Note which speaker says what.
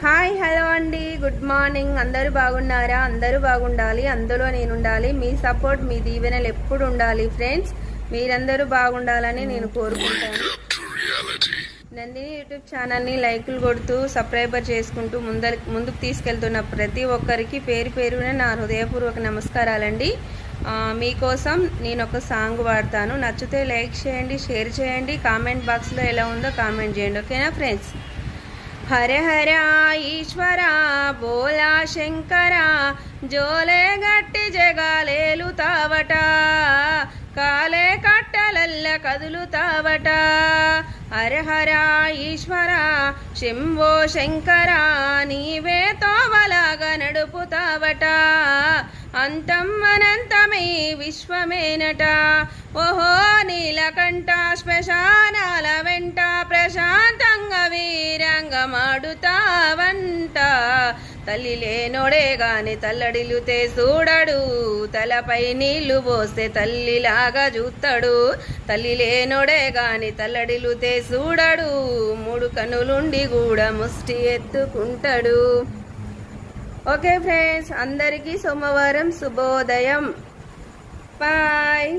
Speaker 1: Hi hello అండి, good morning. అందరూ బాగున్నారా? అందరూ బాగుండాలి, అందులో నేను ఉండాలి. మీ సపోర్ట్, మీ దీవెనలు ఎప్పుడు ఉండాలి ఫ్రెండ్స్. మీరందరూ బాగుండాలని నేను కోరుకుంటాను. నందిని యూట్యూబ్ ఛానల్ని లైకులు కొడుతూ సబ్స్క్రైబర్ చేసుకుంటూ ముందుకు తీసుకెళ్తున్న ప్రతి ఒక్కరికి పేరు పేరున నా హృదయపూర్వక నమస్కారాలండి. మీకోసం నేను ఒక సాంగ్ పాడతాను. నచ్చితే లైక్ చేయండి, షేర్ చేయండి, కామెంట్ బాక్స్లో ఎలా ఉందో కామెంట్ చేయండి. ఓకేనా ఫ్రెండ్స్? హర హర ఈశ్వరా బోలా శంకరా, జోలే గట్టి జగాలేలుతావట, కాలే కట్టలల్ల కదులుతావట. హర హర ఈశ్వరా శంభో శంకరా, నీవే తోవలాగా నడుపుతావట, అంతం అనంతమే విశ్వమేనట. ఓహో నీలకంఠ శ్మశానాల వెంట ప్రశాంతంగా వీరంగమాడుతావంట. తల్లి లేనోడే గాని తల్లడిల్లుతే చూడడు, తలపై నీళ్లు పోస్తే తల్లిలాగా చూస్తాడు. తల్లి లేనోడే గాని తల్లడిల్లుతే చూడడు, 3 కన్నులుండి కూడా ముష్టి ఎత్తుకుంటాడు. ఓకే ఫ్రెండ్స్, అందరికీ సోమవారం శుభోదయం. బాయ్.